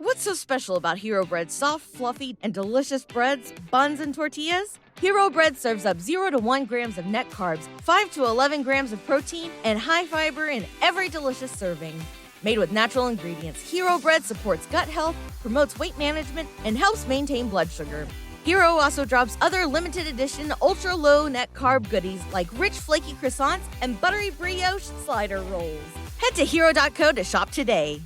What's so special about Hero Bread's soft, fluffy, and delicious breads, buns, and tortillas? Hero Bread serves up 0 to 1 grams of net carbs, 5 to 11 grams of protein, and high fiber in every delicious serving. Made with natural ingredients, Hero Bread supports gut health, promotes weight management, and helps maintain blood sugar. Hero also drops other limited edition ultra-low net carb goodies like rich flaky croissants and buttery brioche slider rolls. Head to hero.co to shop today.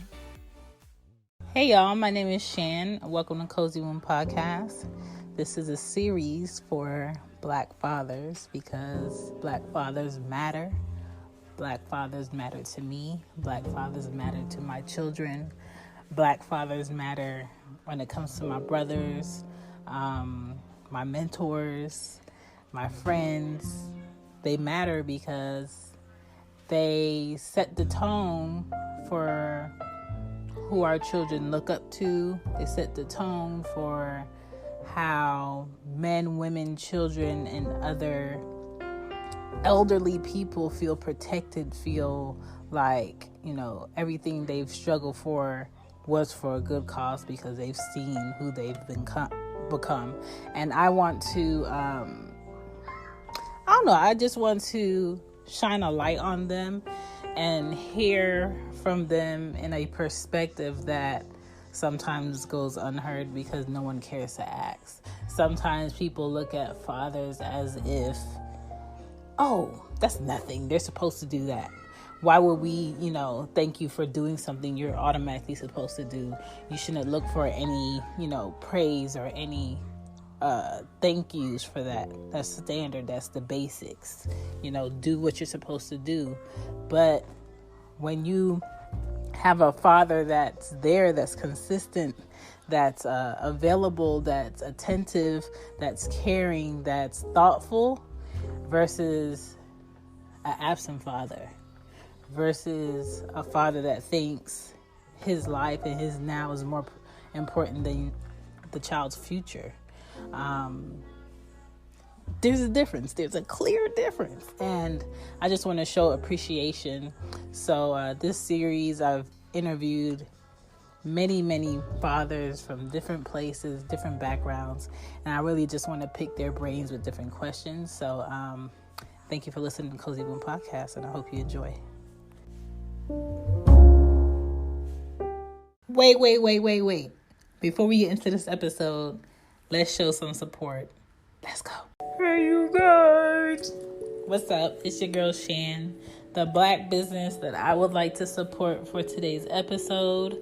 Hey y'all, my name is Shan. Welcome to Cozy Womb Podcast. This is a series for Black fathers because Black fathers matter. Black fathers matter to me. Black fathers matter to my children. Black fathers matter when it comes to my brothers, my mentors, my friends. They matter because they set the tone for who our children look up to. They set the tone for how men, women, children, and other elderly people feel protected, feel like, everything they've struggled for was for a good cause because they've seen who they've become. And I want to, I just want to shine a light on them and hear from them in a perspective that sometimes goes unheard because no one cares to ask. Sometimes people look at fathers as if, oh, that's nothing. They're supposed to do that. Why would we, thank you for doing something you're automatically supposed to do? You shouldn't look for any, praise or any thank yous for that. That's standard. That's the basics. Do what you're supposed to do. But when you have a father that's there, that's consistent, that's available, that's attentive, that's caring, that's thoughtful, versus an absent father, versus a father that thinks his life and his now is more important than the child's future. There's a difference. There's a clear difference. And I just want to show appreciation. So this series, I've interviewed many fathers from different places, different backgrounds. And I really just want to pick their brains with different questions. So thank you for listening to Cozy Womb Podcast, and I hope you enjoy. Wait. Before we get into this episode, let's show some support. Let's go. Hey, you guys. What's up? It's your girl, Shan. The Black business that I would like to support for today's episode.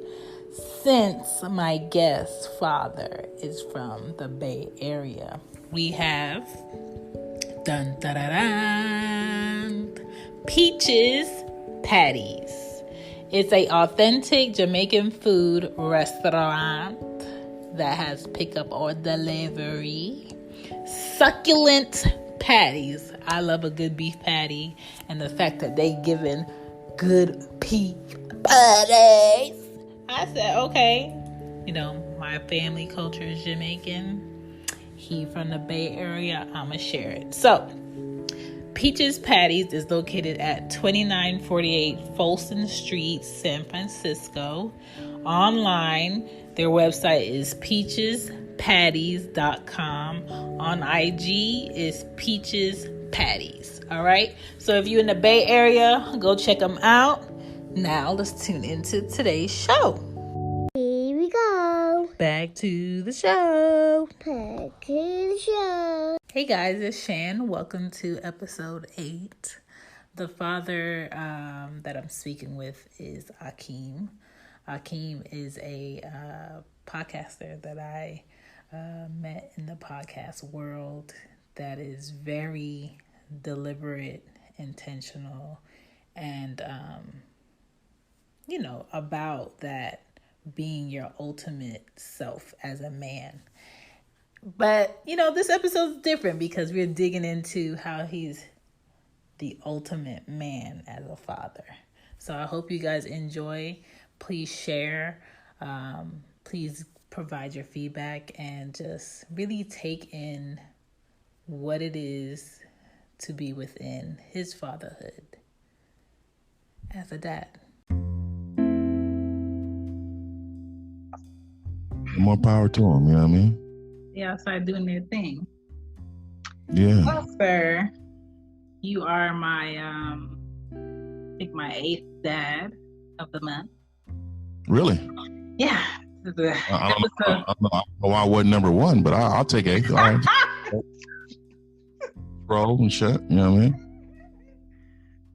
Since my guest father is from the Bay Area, we have Peaches Patties. It's an authentic Jamaican food restaurant that has pickup or delivery. Succulent patties. I love a good beef patty, and the fact that they giving good beef patties. I said, okay. My family culture is Jamaican. He from the Bay Area. I'ma share it. So, Peaches Patties is located at 2948 Folsom Street, San Francisco. Online, their website is peachespatties.com. On IG is Peaches Patties. All right. So if you're in the Bay Area, go check them out. Now let's tune into today's show. Here we go. Back to the show. Hey guys, it's Shan. Welcome to episode 8. The father that I'm speaking with is Akeem. Akeem is a podcaster that I met in the podcast world that is very deliberate, intentional, and, about that being your ultimate self as a man. But, this episode's different because we're digging into how he's the ultimate man as a father. So I hope you guys enjoy. Please share. Please provide your feedback and just really take in what it is to be within his fatherhood as a dad. More power to them. You know what I mean? They outside doing their thing. Yeah. Well, sir, you are my, I think my 8th dad of the month. Really? Yeah. I don't know why I wasn't number 1, but I'll take 8th. All right. Roll and shit. You know what I mean?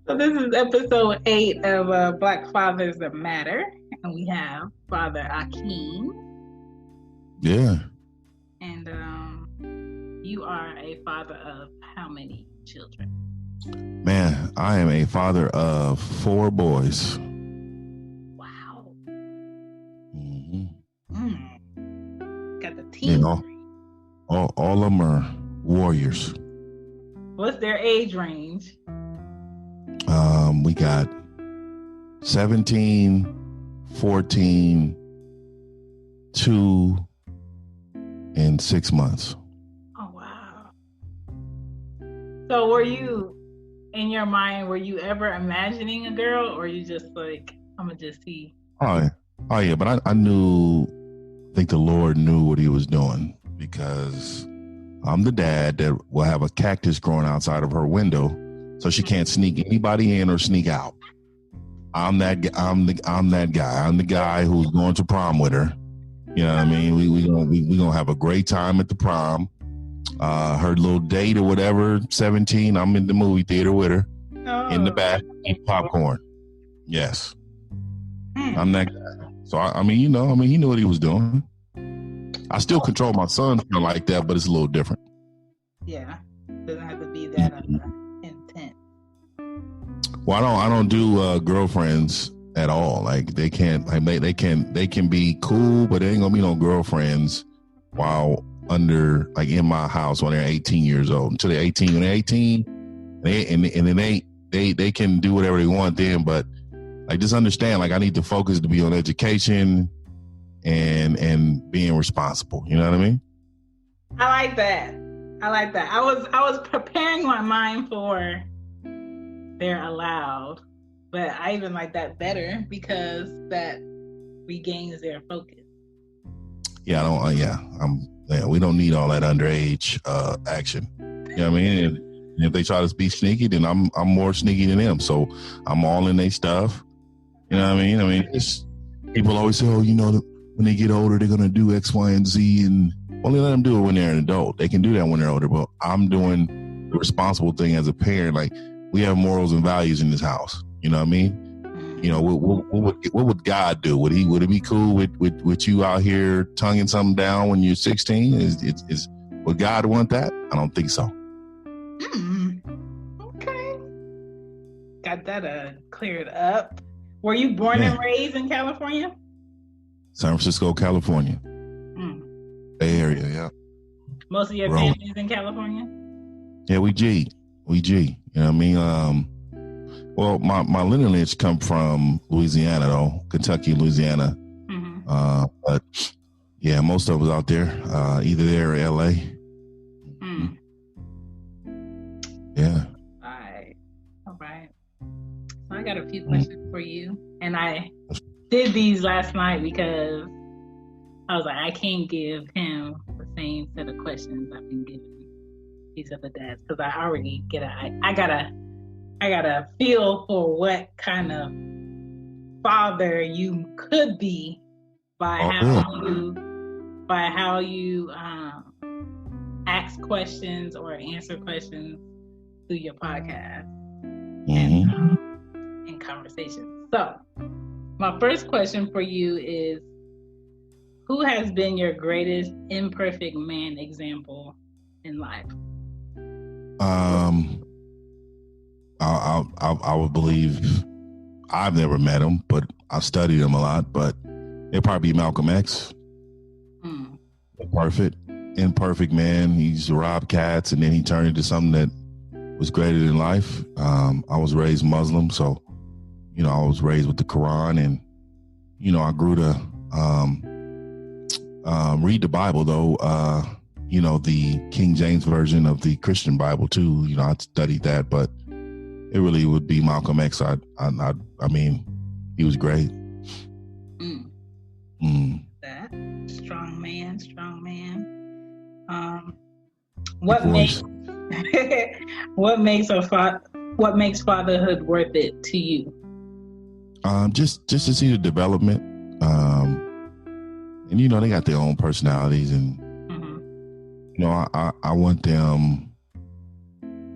So this is episode 8 of Black Fathers That Matter, and we have Father Akeem. Yeah. And you are a father of how many children? Man, I am a father of 4 boys. Wow. Mm-hmm. Got the team. You know, all of them are warriors. What's their age range? We got 17, 14, 2, and 6 months. Oh, wow. So were you, in your mind, were you ever imagining a girl, or you just like, I'm going to just see? Oh yeah, but I think the Lord knew what he was doing, because I'm the dad that will have a cactus growing outside of her window so she can't sneak anybody in or sneak out. I'm that guy. I'm the guy who's going to prom with her. You know what I mean? We gonna have a great time at the prom. Her little date or whatever, 17, I'm in the movie theater with her. In the back, eating popcorn. Yes. I'm that guy. So I mean, he knew what he was doing. I still control my son like that, but it's a little different. Yeah. Doesn't have to be that intense. Well, I don't do girlfriends at all. Like they can't. Like they can be cool, but there ain't gonna be no girlfriends while in my house when they're 18 years old. Until they're 18. When they're 18, they can do whatever they want then. But like, just understand, like, I need the focus to be on education and being responsible. You know what I mean? I like that. I was preparing my mind for they're allowed, but I even like that better because that regains their focus. Yeah, we don't need all that underage action. You know what I mean? And if they try to be sneaky, then I'm more sneaky than them. So I'm all in their stuff. You know what I mean? It's, people always say, oh, when they get older, they're gonna do X, Y, and Z, and only let them do it when they're an adult. They can do that when they're older, but I'm doing the responsible thing as a parent. Like, we have morals and values in this house. You know what I mean? What would God do? Would it be cool with you out here tonguing something down when you're 16? Would God want that? I don't think so. Okay. Got that cleared up. Were you born and raised in California? San Francisco, California. Bay Area, yeah. Most of your family's in California? Yeah, we G. You know what I mean? Well, my lineage come from Louisiana, though. Kentucky, Louisiana. Mm-hmm. But, yeah, most of us out there, either there or L.A. Mm. Yeah. All right. So I got a few questions for you. And I did these last night because I was like, I can't give him the same set of questions I've been giving these other dads, because I already I got a feel for what kind of father you could be by how you ask questions or answer questions through your podcast and conversations. So my first question for you is, who has been your greatest imperfect man example in life? I would believe, I've never met him, but I've studied him a lot, but it'd probably be Malcolm X. Imperfect man. He's robbed cats, and then he turned into something that was greater than life. I was raised Muslim, so, I was raised with the Quran, and, I grew to read the Bible, though, the King James version of the Christian Bible too. I studied that, but it really would be Malcolm X. I mean, he was great. That's Strong man. Good voice. What makes fatherhood worth it to you? Just to see the development. And they got their own personalities, and I want them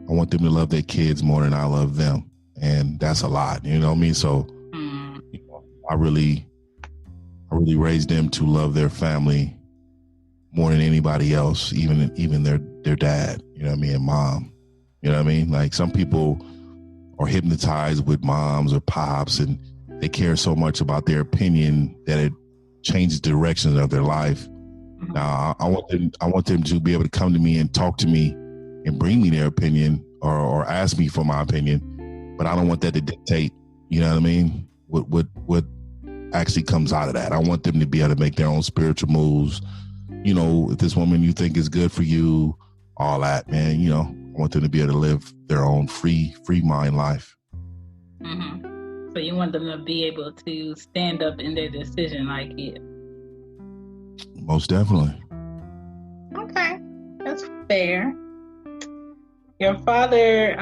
to love their kids more than I love them, and that's a lot. You know what I mean? So I really raised them to love their family more than anybody else, even their dad. You know what I mean? And mom. You know what I mean? Like, some people are hypnotized with moms or pops, and they care so much about their opinion that it changes the direction of their life. Now, I want them to be able to come to me and talk to me and bring me their opinion or ask me for my opinion, but I don't want that to dictate, you know what I mean, what actually comes out of that. I want them to be able to make their own spiritual moves. If this woman you think is good for you, all that, man, I want them to be able to live their own free mind life. So you want them to be able to stand up in their decision like you? Most definitely. Okay, that's fair. Your father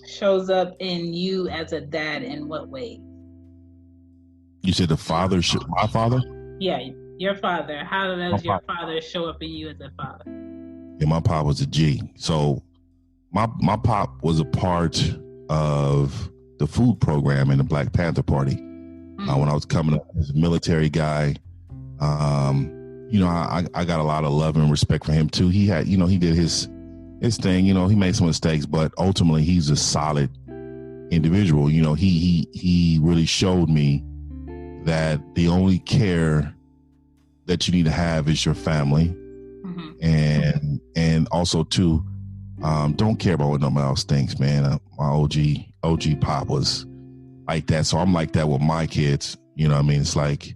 shows up in you as a dad in what way? You said the father, my father? Yeah, your father. How does your father show up in you as a father? Yeah, my pop was a G. So my pop was a part of the food program in the Black Panther Party. When I was coming up as a military guy, I got a lot of love and respect for him too. He had, he did his thing, he made some mistakes, but ultimately he's a solid individual. He really showed me that the only care that you need to have is your family. And also too, don't care about what nobody else thinks, man. My OG pop was like that. So I'm like that with my kids. You know what I mean? It's like,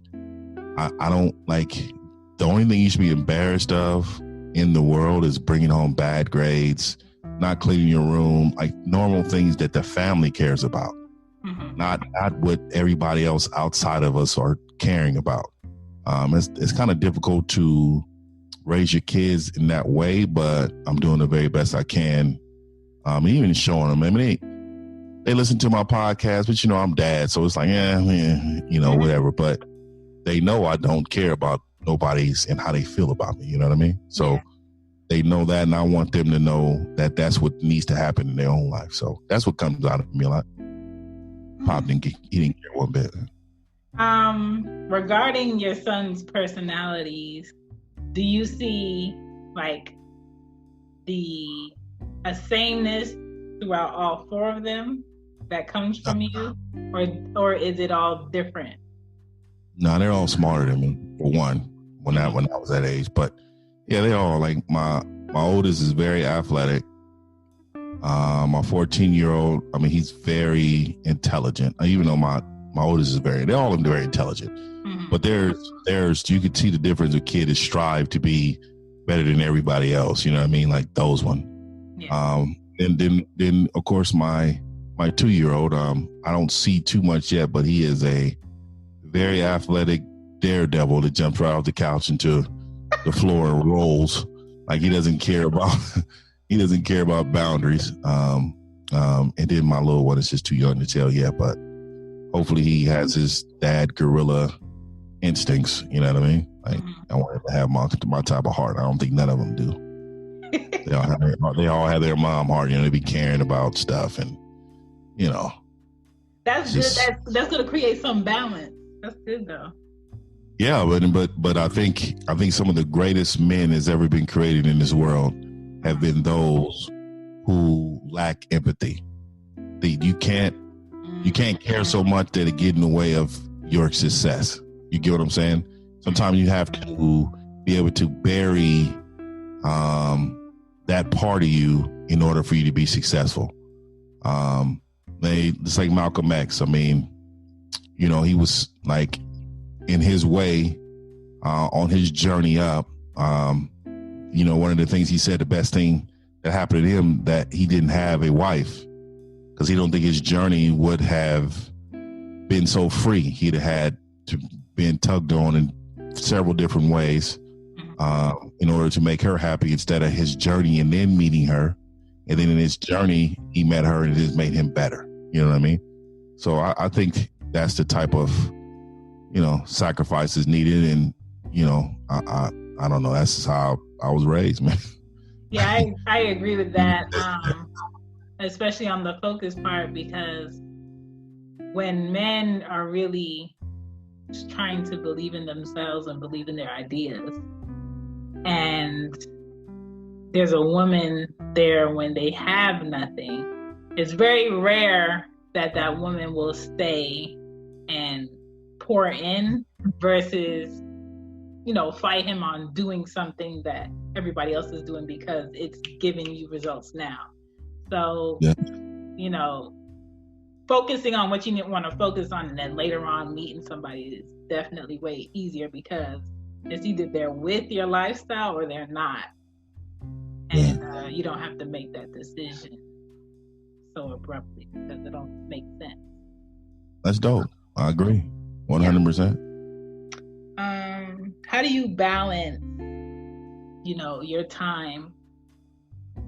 I don't like, the only thing you should be embarrassed of in the world is bringing home bad grades, not cleaning your room, like normal things that the family cares about, not what everybody else outside of us are caring about. It's kind of difficult to raise your kids in that way, but I'm doing the very best I can. Even showing them, I mean, they listen to my podcast, but I'm dad, so it's like, whatever. But they know I don't care about nobody's and how they feel about me. You know what I mean? So they know that, and I want them to know that that's what needs to happen in their own life. So that's what comes out of me a lot. Pop he didn't care one bit. Regarding your son's personalities, do you see like a sameness throughout all four of them that comes from you, or is it all different? No, they're all smarter than me, for one, when I was that age. But yeah, they all, like, my oldest is very athletic. My 14-year-old, I mean, he's very intelligent. Even though my oldest is they're all very intelligent. But there's you could see the difference. A kid is strive to be better than everybody else. You know what I mean? Like those one. Yeah. And then of course my 2-year-old, I don't see too much yet, but he is a very athletic daredevil that jumps right off the couch into the floor and rolls. Like he doesn't care about boundaries. And then my little one is just too young to tell yet, but hopefully he has his dad gorilla instincts. You know what I mean? Like I want him to have my type of heart. I don't think none of them do. They all have their mom heart. They be caring about stuff, and that's good. That's going to create some balance. That's good though. Yeah, but I think some of the greatest men that's ever been created in this world have been those who lack empathy. You can't care so much that it get in the way of your success. You get what I'm saying? Sometimes you have to be able to bury that part of you in order for you to be successful. It's like Malcolm X. I mean, he was like, in his way, on his journey up, one of the things he said, the best thing that happened to him, that he didn't have a wife, because he don't think his journey would have been so free. He'd have had to been tugged on and several different ways in order to make her happy instead of his journey and then meeting her. And then in his journey, he met her and it just made him better. You know what I mean? So I think that's the type of, sacrifices needed. And, I don't know. That's just how I was raised, man. Yeah, I agree with that. Especially on the focus part, because when men are really just trying to believe in themselves and believe in their ideas, and there's a woman there when they have nothing, it's very rare that that woman will stay and pour in versus, fight him on doing something that everybody else is doing because it's giving you results now. So, yeah. Focusing on what you want to focus on and then later on meeting somebody is definitely way easier because it's either they're with your lifestyle or they're not. And you don't have to make that decision so abruptly because it don't make sense. That's dope. I agree. 100%. How do you balance, your time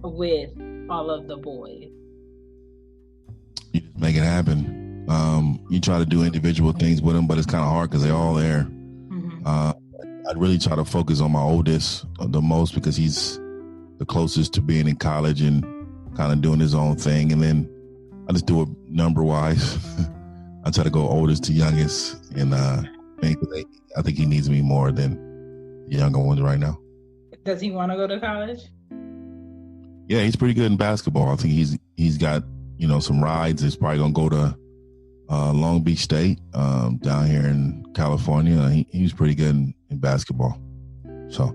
with all of the boys? You just make it happen. You try to do individual things with them, but it's kind of hard because they're all there. I'd really try to focus on my oldest the most because he's the closest to being in college and kind of doing his own thing. And then I just do it number wise. I try to go oldest to youngest. And I think he needs me more than the younger ones right now. Does he want to go to college? Yeah, he's pretty good in basketball. I think he's got, some rides. He's probably going to go to Long Beach State down here in California. He's pretty good in basketball. So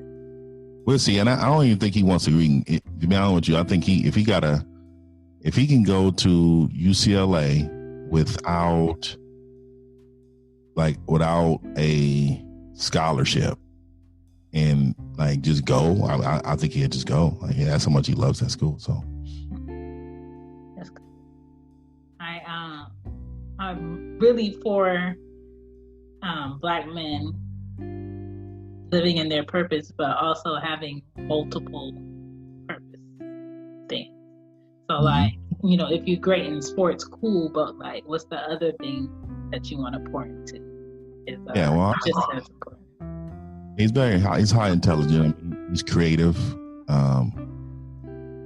we'll see. And I don't even think he wants to read. To be honest with you, I think if he can go to UCLA without a scholarship and just go, I think he'd just go. That's how much he loves that school. So that's good. I'm really for Black men living in their purpose, but also having multiple purpose things. So if you're great in sports, cool, but what's the other thing that you want to pour into? Just as important. He's very high. He's high intelligent. He's creative.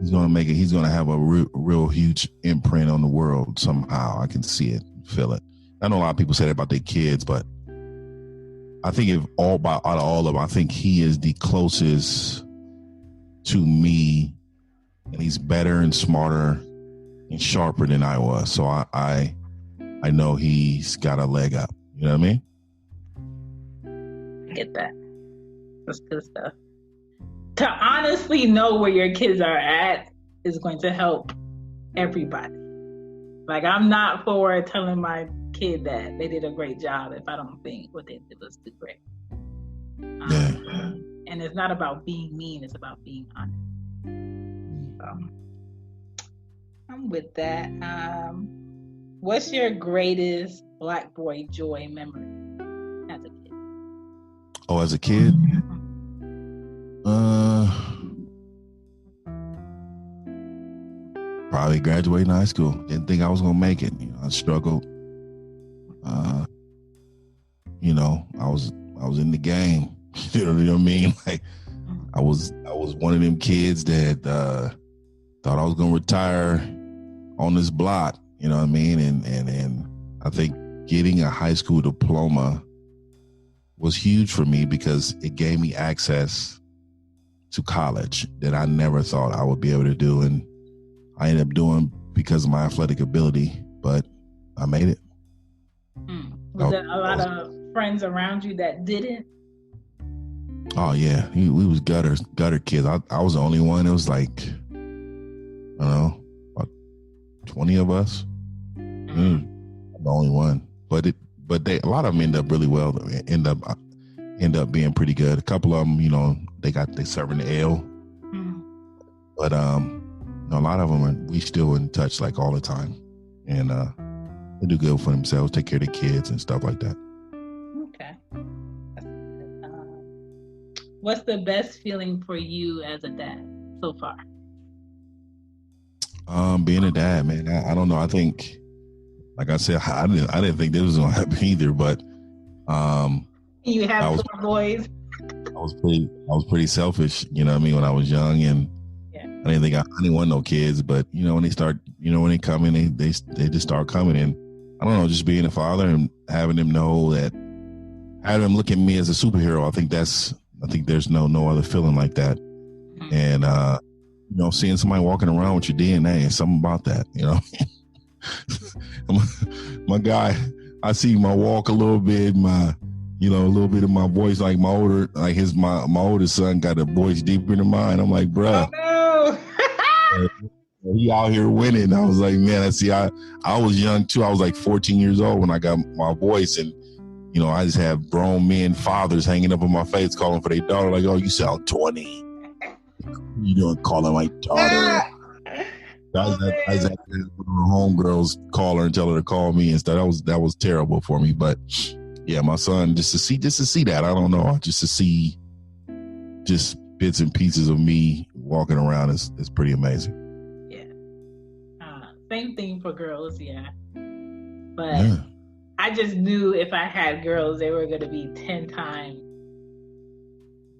He's going to make it. He's going to have a real huge imprint on the world somehow. I can see it, feel it. I know a lot of people say that about their kids, but I think out of all of them, I think he is the closest to me, and he's better and smarter and sharper than I was. So I know he's got a leg up. You know what I mean? I get that. That's good stuff. To honestly know where your kids are at is going to help everybody. I'm not for telling my kid that they did a great job if I don't think what they did was too great. And it's not about being mean, it's about being honest. So, I'm with that. What's your greatest Black boy joy memory as a kid? Oh, as a kid? Probably graduating high school. Didn't think I was gonna make it. I struggled. I was in the game. You know what I mean? I was one of them kids that thought I was gonna retire on this block. You know what I mean? And I think getting a high school diploma was huge for me because it gave me access to college that I never thought I would be able to do. And I ended up doing because of my athletic ability, but I made it. Was there a lot of friends around you that didn't? Oh yeah, we was gutter kids. I was the only one. It was I don't know, about 20 of us. I'm the only one. But a lot of them end up really well. End up being pretty good. A couple of them, they serving the ale. But a lot of them we still in touch all the time, and they do good for themselves, take care of their kids and stuff like that. Okay. What's the best feeling for you as a dad so far? Being a dad, man. I don't know. I think, like I said, I didn't think this was gonna happen either. But You have 4 boys. I was pretty selfish. You know what I mean? When I was young, and I didn't think I didn't want no kids. But when they start, when they come in, they just start coming. And I don't know, just being a father and having them know that, having them look at me as a superhero. I think there's no other feeling like that. And seeing somebody walking around with your DNA and something about that. My guy, I see my walk a little bit, a little bit of my voice, like my oldest son got a voice deeper than mine. I'm like, bruh. Oh, no. He out here winning. I was like, man, I was young too. I was like 14 years old when I got my voice, and I just have grown men, fathers hanging up on my face calling for their daughter, like, oh, you sound 20. You doing calling my daughter? I just had homegirls call her and tell her to call me and stuff. That was terrible for me. But yeah, my son, just to see that, I don't know, just to see just bits and pieces of me walking around is pretty amazing. Yeah. Same thing for girls, yeah. But I just knew if I had girls, they were going to be 10 times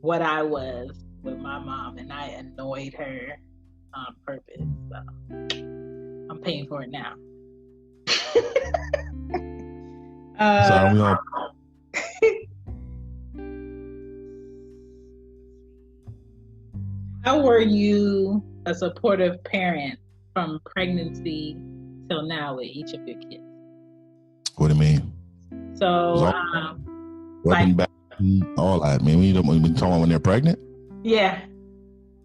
what I was with my mom, and I annoyed her on purpose. So I'm paying for it now. How were you a supportive parent from pregnancy till now with each of your kids? What do you mean? So, back, all that. I mean, when you talking about when they're pregnant? Yeah.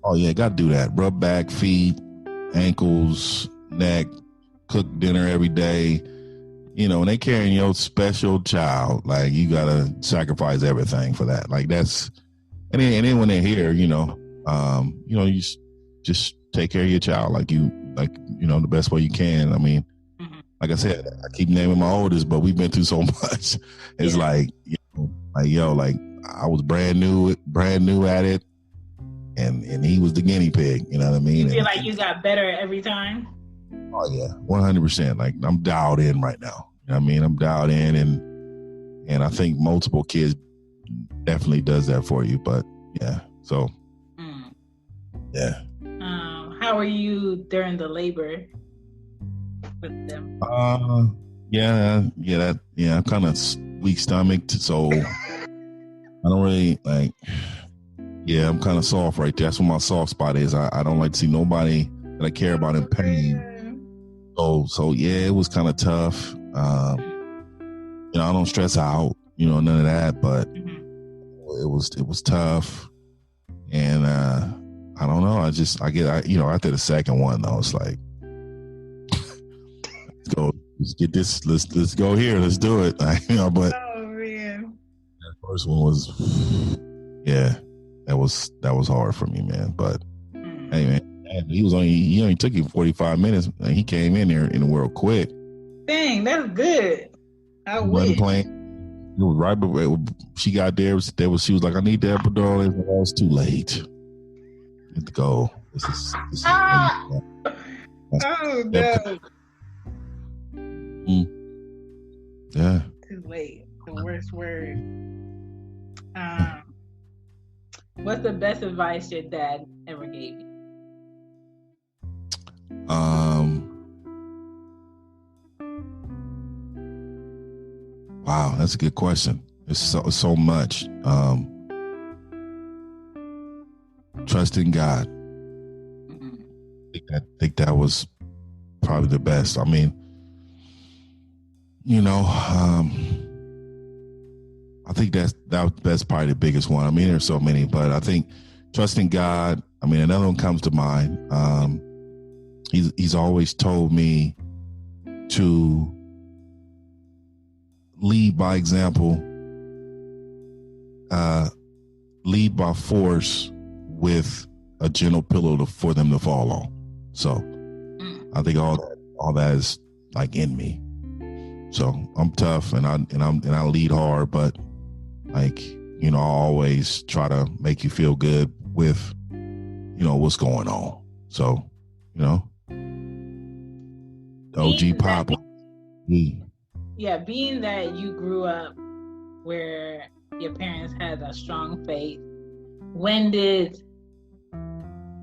Oh yeah, got to do that. Rub back, feet, ankles, neck, cook dinner every day. When they carrying your special child, like, you gotta sacrifice everything for that. Like, that's, and then when they're here, you just take care of your child the best way you can. I mean, like I said, I keep naming my oldest, but we've been through so much. It's like I was brand new at it, and he was the guinea pig. You know what I mean? You feel like you got better every time? Oh yeah, 100%. Like, I'm dialed in right now. You know what I mean? I'm dialed in, and I think multiple kids definitely does that for you. But yeah, so yeah. How are you during the labor with them? I'm kind of weak stomached, so I don't really like. Yeah, I'm kind of soft right there. That's where my soft spot is. I don't like to see nobody that I care about in pain. So yeah, it was kind of tough. I don't stress out, none of that, but it was tough. And I don't know. After the second one though, it's like, let's get this. Let's go here. Let's do it. But oh man, that first one was, yeah, that was hard for me, man. But hey, man, he only took him 45 minutes, and he came in there in the world quick. Dang, that's good. I wish. It was right before she got there. She was like, "I need the epidural." It was too late. Need to go. This is oh no. Yeah. Too late. The worst word. What's the best advice your dad ever gave you? Wow, that's a good question. It's so much. Trust in God. I think that was probably the best. I mean, I think that's probably the biggest one. I mean, there's so many, but I think trusting God. I mean, another one comes to mind. He's always told me to lead by example, lead by force, with a gentle pillow for them to fall on. So I think all that is like in me. So I'm tough and I lead hard, but like I always try to make you feel good with, what's going on. So, OG Pop. Yeah, being that you grew up where your parents had a strong faith, when did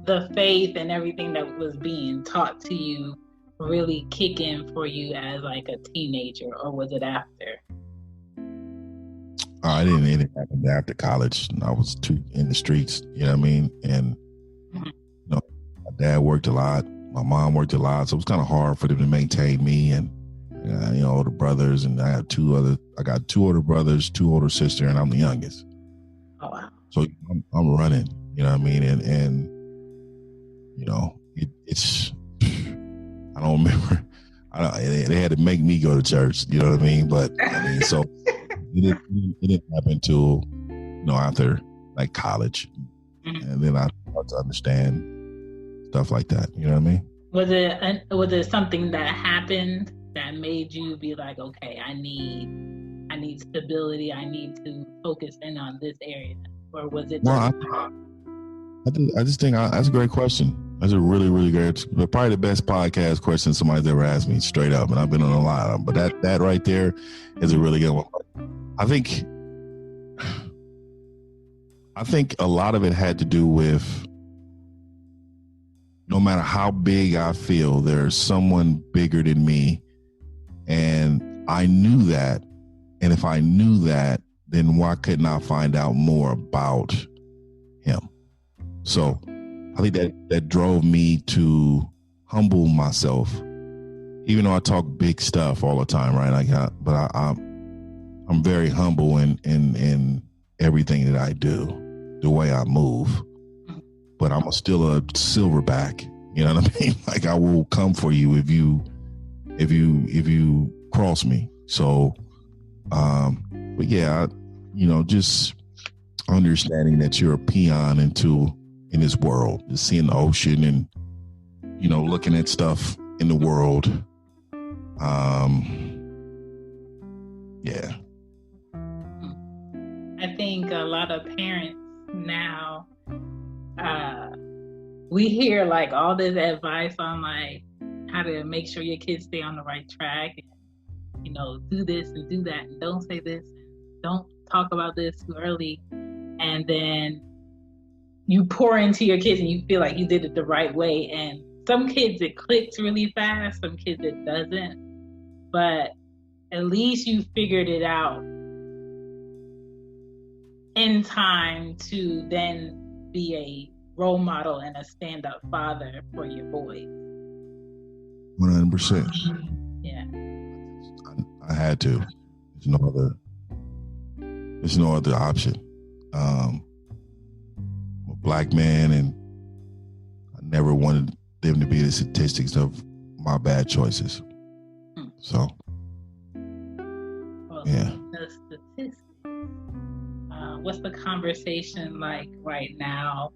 the faith and everything that was being taught to you really kick in for you as like a teenager, or was it after? It didn't happen after college. I was too in the streets, you know what I mean? And, my dad worked a lot. My mom worked a lot. So it was kind of hard for them to maintain me and, older brothers. And I got two older brothers, 2 older sisters, and I'm the youngest. Oh, wow. So I'm running, you know what I mean? And it's, I don't remember. They had to make me go to church, you know what I mean? But so it didn't happen until, after like college. And then I started to understand stuff like that, you know what I mean? Was it something that happened that made you be like, okay, I need stability, I need to focus in on this area? Or was it I just think that's a great question. That's a really, really great, probably the best podcast question somebody's ever asked me, straight up. And I've been on a lot of them, but that right there is a really good one. I think a lot of it had to do with, no matter how big I feel, there's someone bigger than me. And I knew that. And if I knew that, then why couldn't I find out more about him? So I think that drove me to humble myself, even though I talk big stuff all the time, right? But I'm very humble in everything that I do, the way I move. But I'm still a silverback. You know what I mean? Like, I will come for you if you cross me. So, but yeah, just understanding that you're a peon in this world, just seeing the ocean and, looking at stuff in the world. Yeah. I think a lot of parents now, we hear like all this advice on like how to make sure your kids stay on the right track, and, do this and do that, and don't say this, and don't talk about this too early. And then you pour into your kids and you feel like you did it the right way. And some kids it clicks really fast, some kids it doesn't. But at least you figured it out in time to then be a role model and a stand-up father for your boys. 100%. Yeah. I had to. There's no other option. I'm a black man, and I never wanted them to be the statistics of my bad choices. So, yeah. The statistics. What's the conversation like right now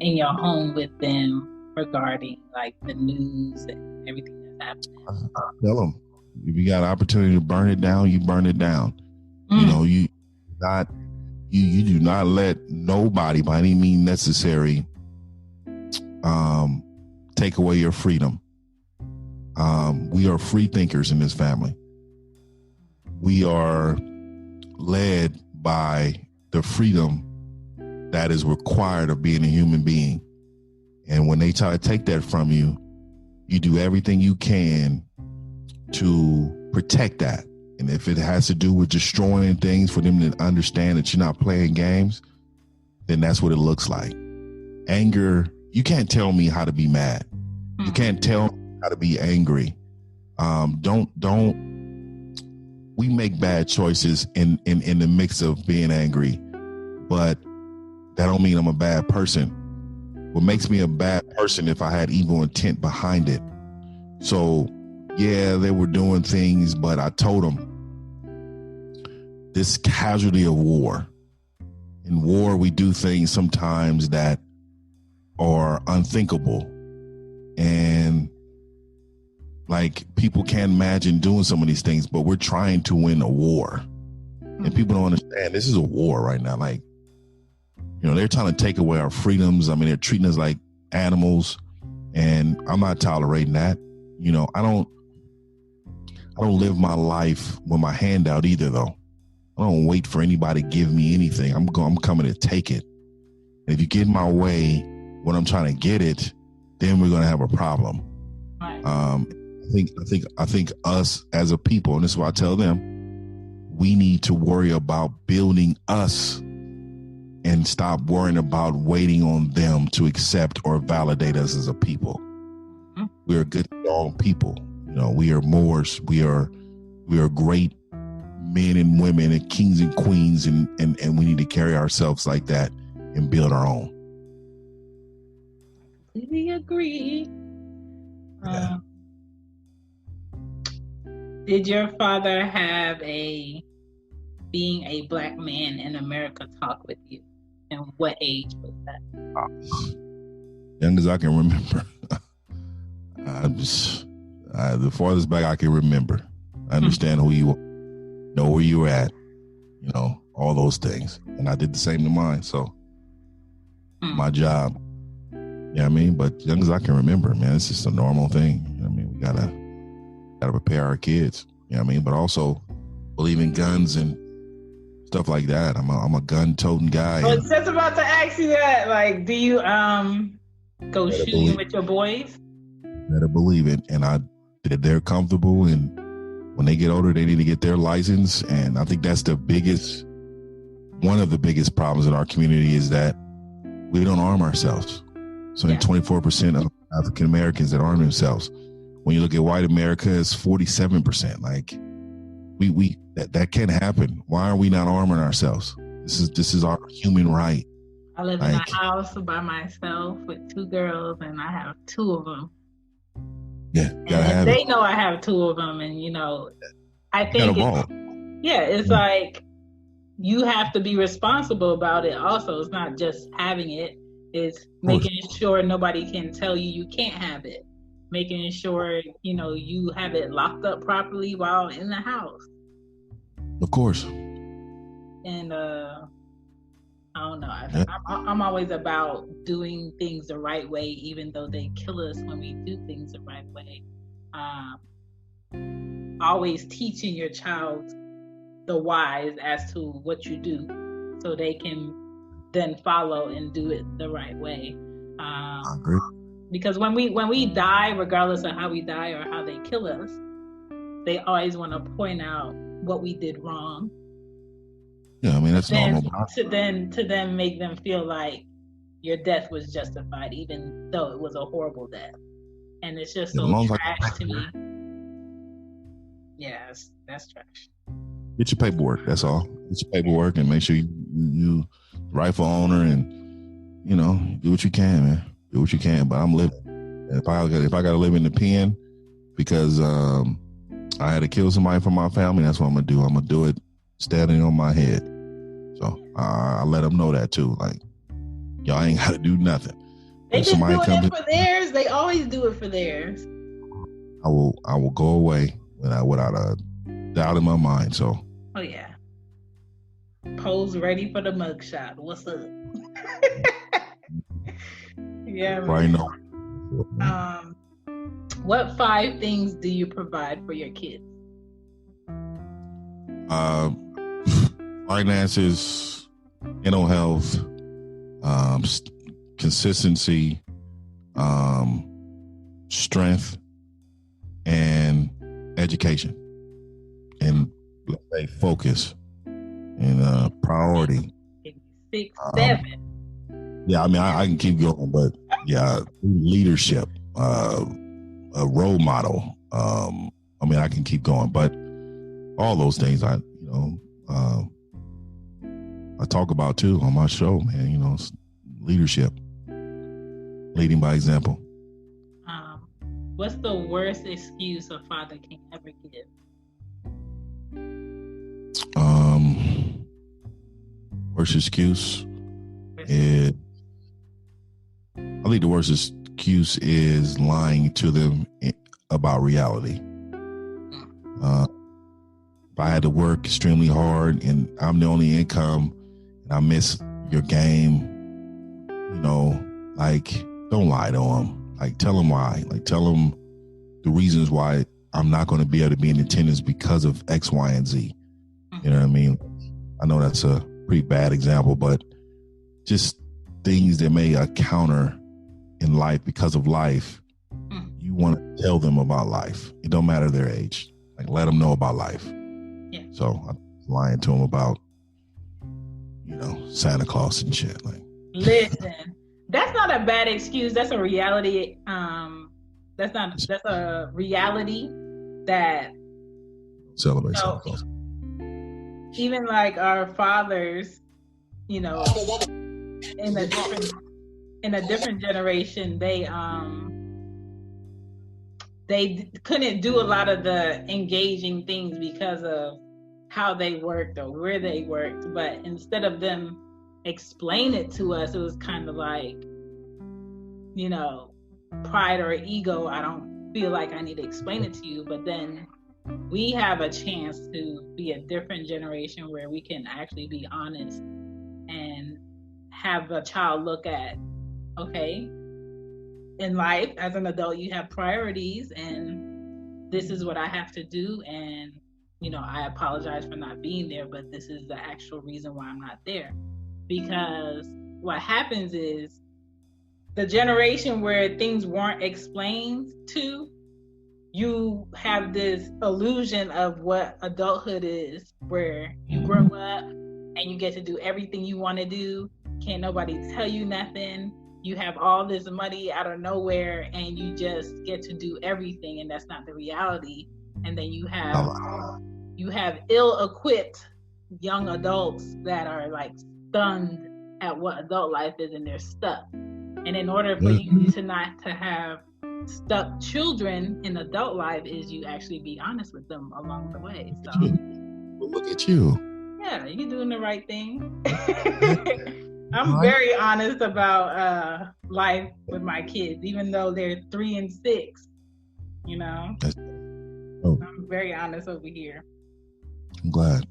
in your home with them regarding like the news and everything that's happening? I tell them, if you got an opportunity to burn it down, you burn it down. You do not let nobody by any means necessary take away your freedom. We are free thinkers in this family. We are led by the freedom that is required of being a human being. And when they try to take that from you, you do everything you can to protect that. And if it has to do with destroying things for them to understand that you're not playing games, then that's what it looks like. Anger, you can't tell me how to be mad. You can't tell me how to be angry. We make bad choices in the mix of being angry, but that don't mean I'm a bad person. What makes me a bad person if I had evil intent behind it? So, yeah, they were doing things, but I told them, this casualty of war. In war, we do things sometimes that are unthinkable. And like, people can't imagine doing some of these things, but we're trying to win a war. And people don't understand this is a war right now. Like, they're trying to take away our freedoms. I mean, they're treating us like animals, and I'm not tolerating that. I don't live my life with my hand out either, though. I don't wait for anybody to give me anything. I'm coming to take it. And if you get in my way when I'm trying to get it, then we're going to have a problem. Right. I think us as a people, and this is what I tell them, we need to worry about building us and stop worrying about waiting on them to accept or validate us as a people. Mm-hmm. We're good, strong people. We are Moors. We are great men and women and kings and queens, and we need to carry ourselves like that and build our own. Completely agree. Yeah. Did your father have being a black man in America talk with you? And what age was that? Young as I can remember. The farthest back I can remember. I understand who you are, know where you were at, all those things. And I did the same to mine. So my job, but young as I can remember, man, it's just a normal thing. We gotta prepare our kids, but also believe in guns and stuff like that. I'm a gun-toting guy. I was just about to ask you that. Like, do you go shooting with your boys? Better believe it. And they're comfortable, and when they get older, they need to get their license. And I think that's one of the biggest problems in our community is that we don't arm ourselves. So 24% of African Americans that arm themselves. When you look at white America, it's 47%. Like that can't happen. Why are we not arming ourselves? This is our human right. I live in a house by myself with 2 girls, and I have 2 of them. Yeah, they know I have 2 of them, and I think it's like you have to be responsible about it. Also, it's not just having it; it's making sure nobody can tell you can't have it. Making sure you have it locked up properly while in the house. Of course. And I don't know. I'm always about doing things the right way, even though they kill us when we do things the right way. Always teaching your child the whys as to what you do, so they can then follow and do it the right way. I agree. Because when we die, regardless of how we die or how they kill us, they always want to point out what we did wrong. Yeah, that's normal. To then make them feel like your death was justified, even though it was a horrible death. And it's just so trash to me. Yeah, that's trash. Get your paperwork. That's all. Get your paperwork and make sure you rifle owner, and do what you can, man. Do what you can. But I'm living. If I got to live in the pen because I had to kill somebody from my family, that's what I'm gonna do. I'm gonna do it standing on my head. So I let them know that too. Like, y'all ain't got to do nothing. They just doing it for theirs. They always do it for theirs. I will go away without a doubt in my mind. So. Oh yeah. Pose ready for the mugshot. What's up? Yeah. Right now. What 5 things do you provide for your kids? Finances, mental health, consistency, strength, and education, and let's say focus and priority. 6, 7. Yeah, I can keep going, but yeah, leadership, a role model. I can keep going, but all those things I talk about too on my show, man. Leadership, leading by example. What's the worst excuse a father can ever give? Worst excuse is, I think the worst excuse is lying to them about reality. if I had to work extremely hard and I'm the only income and I miss your game, you know, like, don't lie to them. Like, tell them why. Like, tell them the reasons why I'm not going to be able to be in attendance because of X, Y, and Z. You know what I mean? I know that's a pretty bad example, but just things that may counter in life because of life. You want to tell them about life. It don't matter their age. Like, let them know about life. Yeah. So I'm lying to them about, you know, Santa Claus and shit. Like, listen, that's not a bad excuse. That's a reality. That's a reality that celebrate Santa Claus. Even like our fathers, you know, in a different generation, they couldn't do a lot of the engaging things because of how they worked or where they worked. But instead of them explain it to us, it was kind of like, you know, pride or ego. I don't feel like I need to explain it to you. But then we have a chance to be a different generation where we can actually be honest and have a child look at, okay, in life as an adult, you have priorities and this is what I have to do. And, you know, I apologize for not being there, but this is the actual reason why I'm not there. Because what happens is the generation where things weren't explained to, you have this illusion of what adulthood is, where you grow up and you get to do everything you want to do. Can't nobody tell you nothing. You have all this money out of nowhere and you just get to do everything, and that's not the reality. And then you have ill-equipped young adults that are like stunned at what adult life is, and they're stuck. And in order for you to not to have stuck children in adult life, is you actually be honest with them along the way. So look at you. Yeah, you're doing the right thing. I'm very honest about life with my kids, even though they're 3 and 6. You know, I'm very honest over here. I'm glad.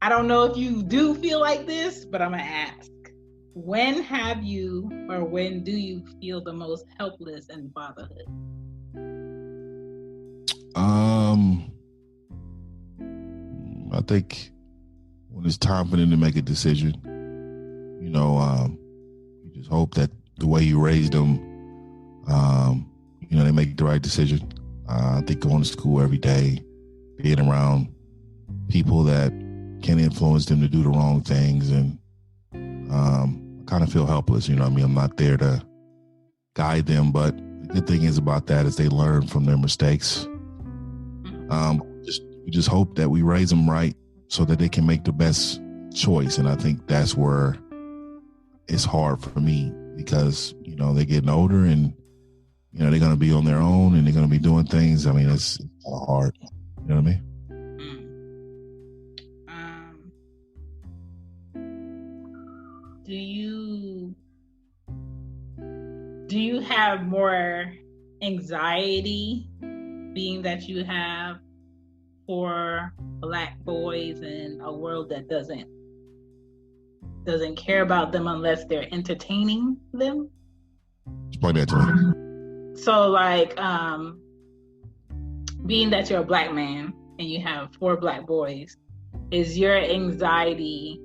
I don't know if you do feel like this, but I'm gonna ask: when have you, or when do you feel the most helpless in fatherhood? I think when it's time for them to make a decision, you know, you just hope that the way you raised them, you know, they make the right decision. I think going to school every day, being around people that can influence them to do the wrong things, and I kind of feel helpless. You know what I mean? I'm not there to guide them, but the good thing is about that is they learn from their mistakes. We just hope that we raise them right so that they can make the best choice. And I think that's where it's hard for me, because, you know, they're getting older and, you know, they're going to be on their own and they're going to be doing things. I mean, it's hard. You know what I mean? Do you have more anxiety, being that you have 4 Black boys in a world that doesn't care about them unless they're entertaining them? Explain that to me. So, like, being that you're a Black man and you have 4 Black boys, is your anxiety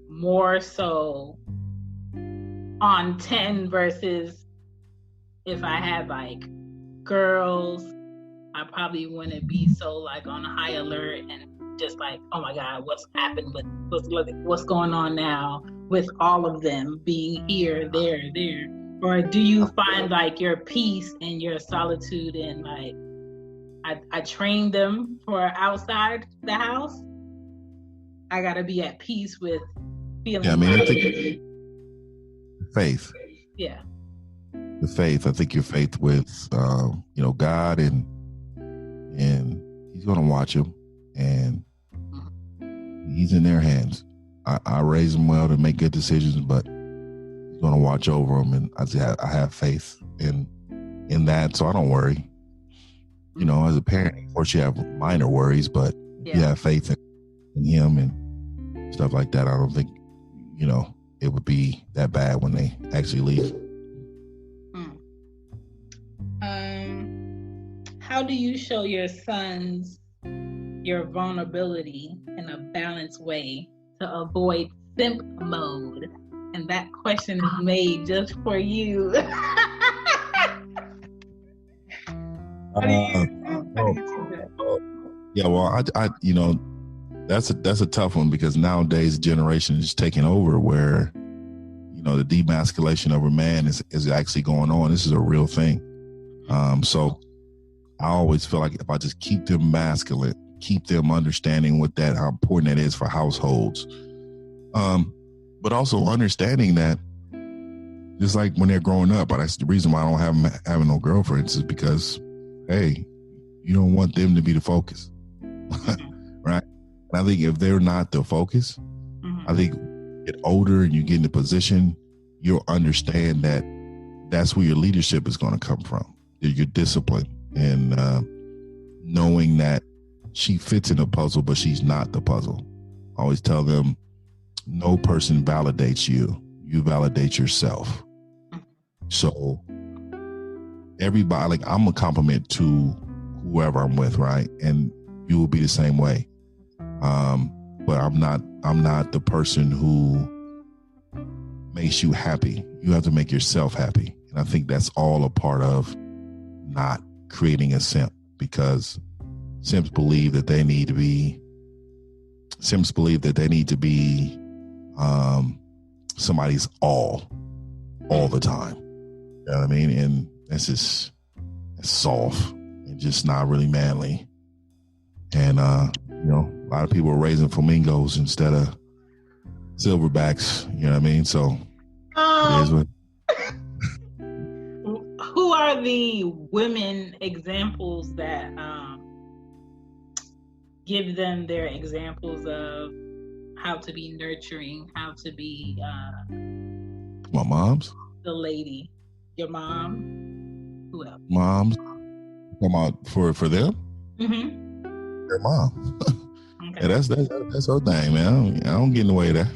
more so on 10 versus if I had like girls, I probably wouldn't be so like on high alert and just like, oh my God, what's happened with what's going on now with all of them being here, there. Or do you find like your peace and your solitude and like I trained them for outside the house? I gotta be at peace with feeling. Yeah, I mean, I think faith. Yeah. The faith. I think your faith with, you know, God, and He's gonna watch him, and He's in their hands. I raise them well to make good decisions, but He's gonna watch over them, and I have faith in that, so I don't worry. you know, as a parent, of course, you have minor worries, but if you have faith in him and stuff like that, I don't think, you know, it would be that bad when they actually leave. How do you show your sons your vulnerability in a balanced way to avoid simp mode? And that question is made just for you. How do you do that? Yeah, well, I you know, that's a tough one, because nowadays generation is taking over where, you know, the demasculation of a man is actually going on. This is a real thing. So I always feel like if I just keep them masculine, keep them understanding how important that is for households. But also understanding that just like when they're growing up, but that's the reason why I don't have them having no girlfriends, is because, hey, you don't want them to be the focus. Right? And I think if they're not the focus, I think get older and you get in a position, you'll understand that that's where your leadership is going to come from. Your discipline and knowing that she fits in the puzzle, but she's not the puzzle. I always tell them, no person validates you. You validate yourself. So everybody, like, I'm a compliment to whoever I'm with, right? And you will be the same way. But I'm not the person who makes you happy. You have to make yourself happy. And I think that's all a part of not creating a simp, because simps believe that they need to be somebody's all the time. You know what I mean? And that's soft and just not really manly. And you know, a lot of people are raising flamingos instead of silverbacks. You know what I mean? So it is what. Who are the women examples that give them their examples of how to be nurturing, how to be My moms? the lady? Your mom? Who else? Moms? Come out for them? Mm-hmm. Their mom. Okay. Yeah, that's her thing, man. I don't get in the way of that.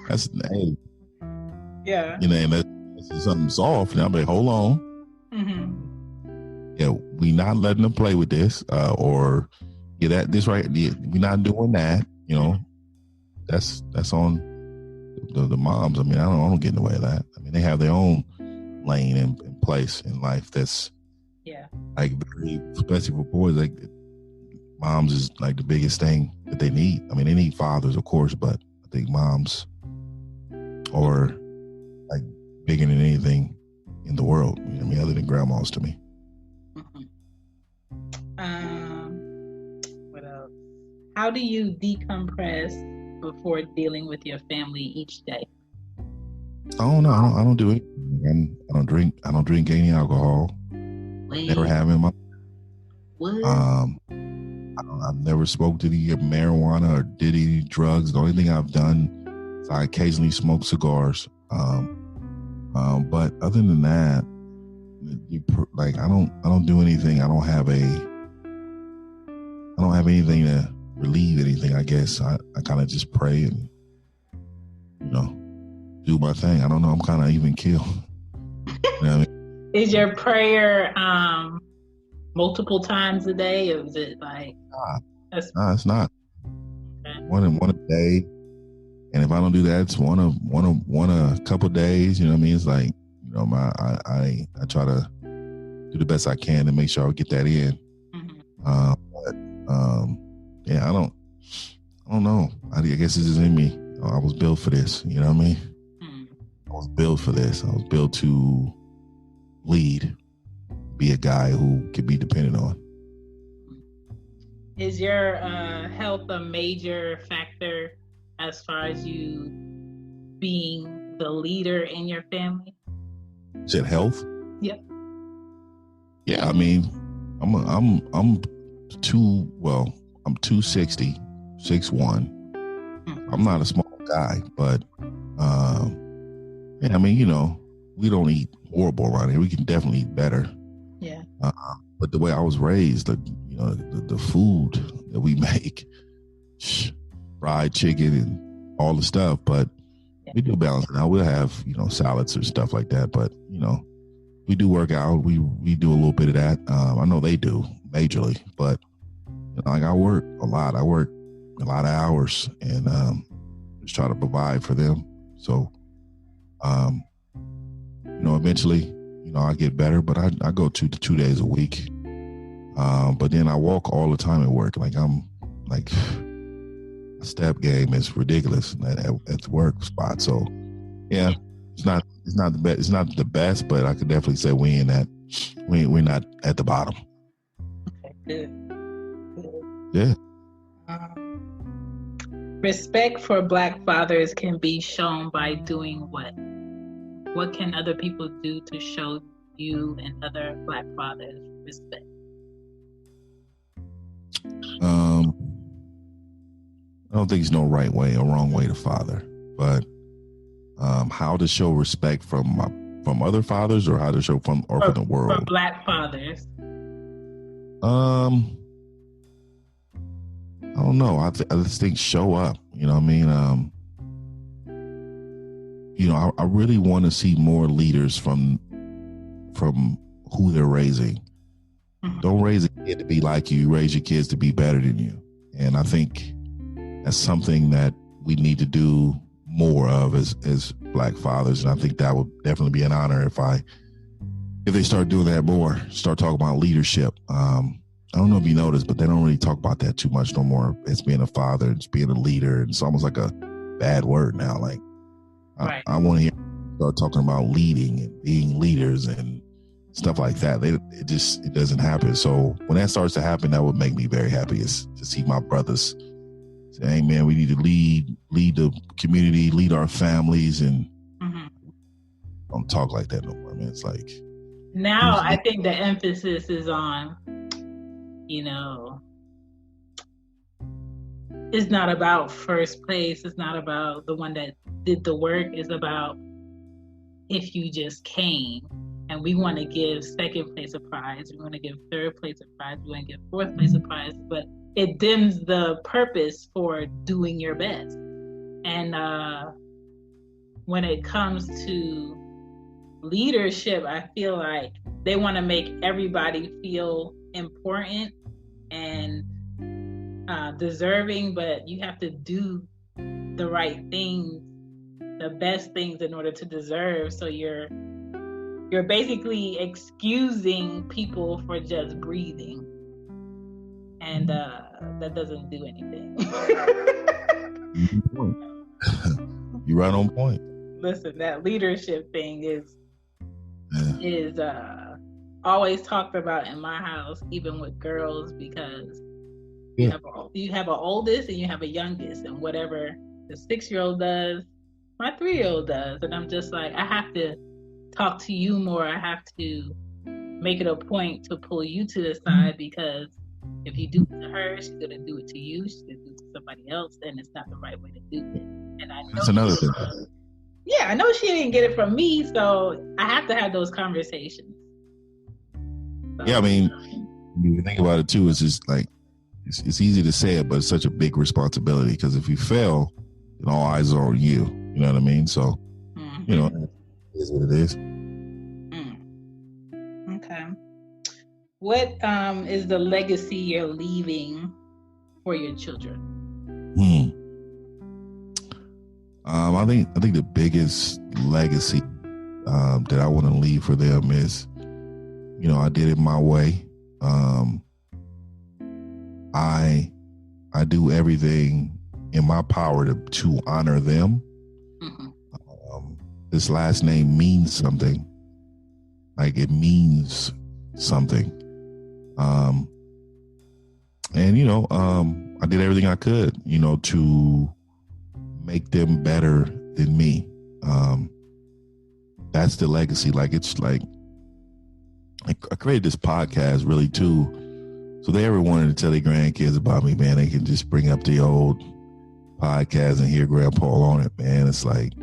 That's, hey. Yeah. You know, and that's something soft. And I'm like, hold on. Mm-hmm. Yeah, we not letting them play with this, or this right. We not doing that. You know, that's on the moms. I mean, I don't get in the way of that. I mean, they have their own lane and place in life. That's like very, especially for boys. Like, moms is like the biggest thing that they need. I mean, they need fathers, of course, but I think moms are like bigger than anything in the world. You know what I mean, other than grandmas to me. What else? How do you decompress before dealing with your family each day? I don't know. I don't do it. I don't drink any alcohol. Wait. Never have in my. What? I've never smoked any marijuana or did any drugs. The only thing I've done is I occasionally smoke cigars. But other than that, I don't do anything. I don't have anything to relieve anything. I guess I kind of just pray and, you know, do my thing. I don't know. I'm kind of even keel. You know what I mean? Is your prayer multiple times a day, or is it like? Nah, it's not. Okay. One a day, and if I don't do that, it's one a couple days. You know what I mean? It's like, you know, I try to do the best I can to make sure I get that in. Mm-hmm. Yeah, I don't know. I guess it's just in me. I was built for this. You know what I mean? I was built for this. I was built to lead, be a guy who can be depended on. Is your health a major factor as far as you being the leader in your family? You said health? Yep. Yeah, I mean, I'm 260, 6'1". I'm not a small guy, but yeah, I mean, you know, we don't eat horrible around here. We can definitely eat better. Yeah. but the way I was raised, the food that we make, fried chicken and all the stuff, but we do balance it out. We'll have, salads or stuff like that, but, we do work out. We do a little bit of that. I know they do majorly, but I work a lot. I work a lot of hours and just try to provide for them. So, eventually, I get better, but I go 2 days a week. But then I walk all the time at work. My step game is ridiculous at the work spot. So, yeah, it's not the best. It's not the best, but I could definitely say we're not at the bottom. Okay, good. Yeah. Respect for Black fathers can be shown by doing what? What can other people do to show you and other Black fathers respect? I don't think there's no right way or wrong way to father, but how to show respect from other fathers, or how to show from the world. For Black fathers. I don't know. I just think show up. You know what I mean? I really want to see more leaders from who they're raising. Mm-hmm. Don't raise a kid to be like you. Raise your kids to be better than you. And I think that's something that we need to do more of as Black fathers. And I think that would definitely be an honor if they start doing that more. Start talking about leadership. I don't know if you noticed, but they don't really talk about that too much no more. It's being a father, it's being a leader. It's almost like a bad word now. Like, right. I want to hear start talking about leading and being leaders and stuff like that. It doesn't happen. So when that starts to happen, that would make me very happy, is to see my brothers say, hey man, we need to lead the community, lead our families, and don't talk like that no more, man. It's like, now I think the emphasis is on, it's not about first place. It's not about the one that did the work. It's about if you just came. And we want to give second place a prize. We want to give third place a prize. We want to give fourth place a prize. But it dims the purpose for doing your best. And when it comes to leadership, I feel like they want to make everybody feel important and deserving, but you have to do the right things, the best things in order to deserve. So you're basically excusing people for just breathing, and that doesn't do anything. You're right on point. Listen, that leadership thing is always talked about in my house, even with girls, because you have an oldest and you have a youngest, and whatever the 6-year-old does, my 3-year-old does, and I'm just like, I have to talk to you more. I have to make it a point to pull you to the side, because if you do it to her, she's gonna do it to you. She's gonna do it to somebody else, and it's not the right way to do it. And I know that's another thing. Yeah, I know she didn't get it from me, so I have to have those conversations. So, yeah, I mean, when you think about it too, it's just like it's easy to say it, but it's such a big responsibility, because if you fail, then all eyes are on you. You know what I mean? So, it is what it is. Okay. What is the legacy you're leaving for your children? I think the biggest legacy that I want to leave for them is, I did it my way. I do everything in my power to honor them. This last name means something. Like, it means something. I did everything I could, to make them better than me. That's the legacy. Like, it's like, I created this podcast really too, so they ever wanted to tell their grandkids about me, man, they can just bring up the old podcast and hear Grandpa on it, man. It's like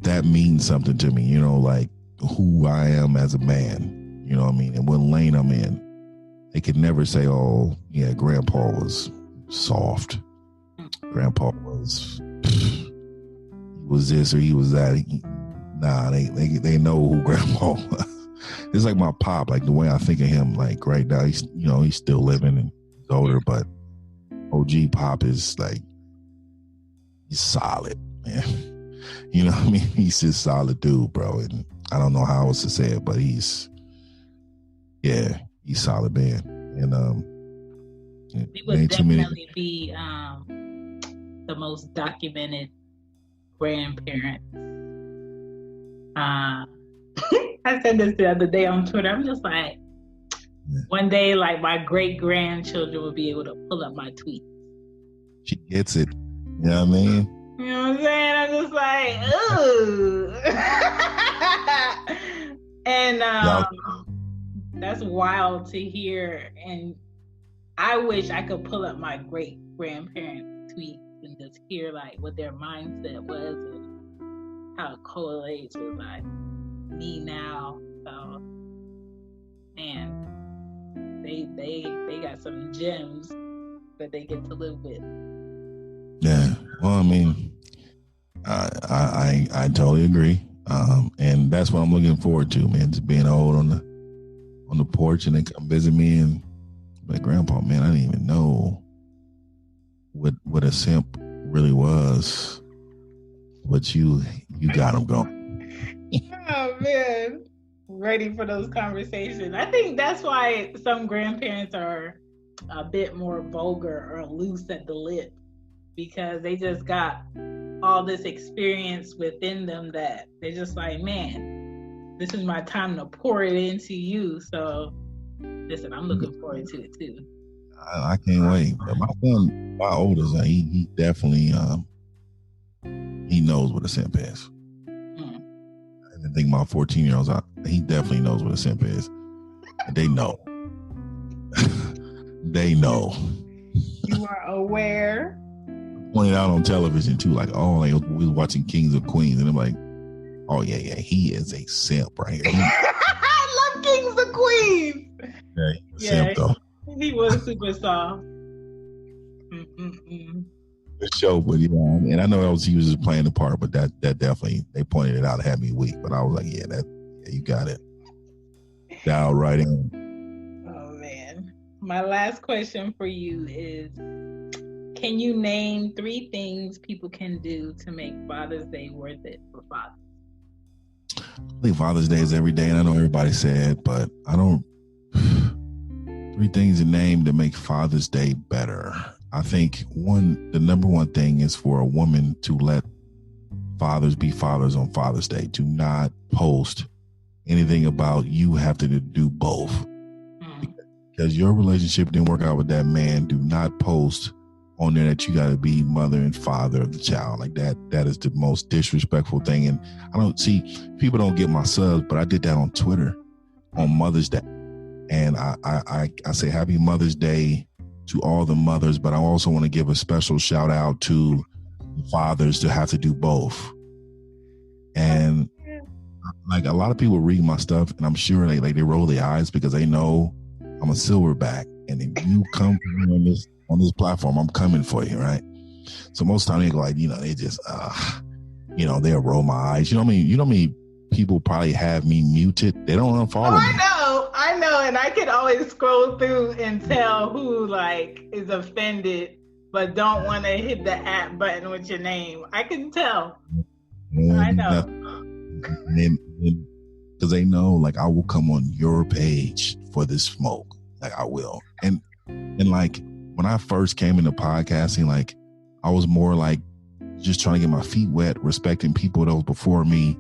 that means something to me, like who I am as a man, you know what I mean, and what lane I'm in. They could never say, "Oh, yeah, Grandpa was soft. Grandpa he was this or he was that." Nah, they know who Grandpa was. It's like my pop, like the way I think of him, like right now, he's still living and he's older, but OG Pop is like, he's solid, man. You know what I mean? He's just solid dude, bro. And I don't know how else to say it, but he's solid, man. And he would definitely be the most documented grandparent. I said this the other day on Twitter. I'm just like, one day, like my great grandchildren will be able to pull up my tweets. She gets it. You know what I mean? You know what I'm saying? I'm just like, ooh. And that's wild to hear. And I wish I could pull up my great grandparents' tweets and just hear like what their mindset was and how it correlates with like me now. So, man, they got some gems that they get to live with. Yeah. Well, I mean, I totally agree. And that's what I'm looking forward to, man. Just being old on the porch and they come visit me and like, Grandpa, man, I didn't even know what a simp really was. But you got him going. Oh man, ready for those conversations. I think that's why some grandparents are a bit more vulgar or loose at the lip, because they just got all this experience within them that they're just like, man, this is my time to pour it into you. So listen, I'm looking forward to it too. I can't wait. But my son, my oldest, he definitely he knows what a simp is. I think my 14-year-olds, he definitely knows what a simp is. They know. They know. You are aware. Pointed out on television too, like, oh, like, we was watching Kings of Queens, and I'm like, oh yeah, he is a simp right here. I love Kings of Queens. Yeah, he's a simp though. He was super soft. The show, but and I know he was just playing the part, but that definitely, they pointed it out, had me weak. But I was like, yeah, you got it. Dial right in. Oh man, my last question for you is: can you name 3 things people can do to make Father's Day worth it for fathers? I think Father's Day is every day, and I know everybody said, but I don't. 3 things to name that make Father's Day better. I think the number one thing is for a woman to let fathers be fathers on Father's Day, to not post anything about you have to do both. Because your relationship didn't work out with that man, do not post on there that you got to be mother and father of the child. Like that is the most disrespectful thing. And I don't see, people don't get my subs, but I did that on Twitter on Mother's Day. And I say happy Mother's Day to all the mothers, but I also want to give a special shout out to fathers to have to do both. And like a lot of people read my stuff, and I'm sure they roll their eyes because they know I'm a silverback. And if you come on this platform, I'm coming for you, right? So most time they go like, they just, they'll roll my eyes. You know what I mean? You know how many people probably have me muted? They don't unfollow me. I know, and I can always scroll through and tell who is offended but don't want to hit the @ button with your name. I can tell. I know. Because they know, I will come on your page for this smoke. I will. And when I first came into podcasting, I was more just trying to get my feet wet, respecting people that was before me,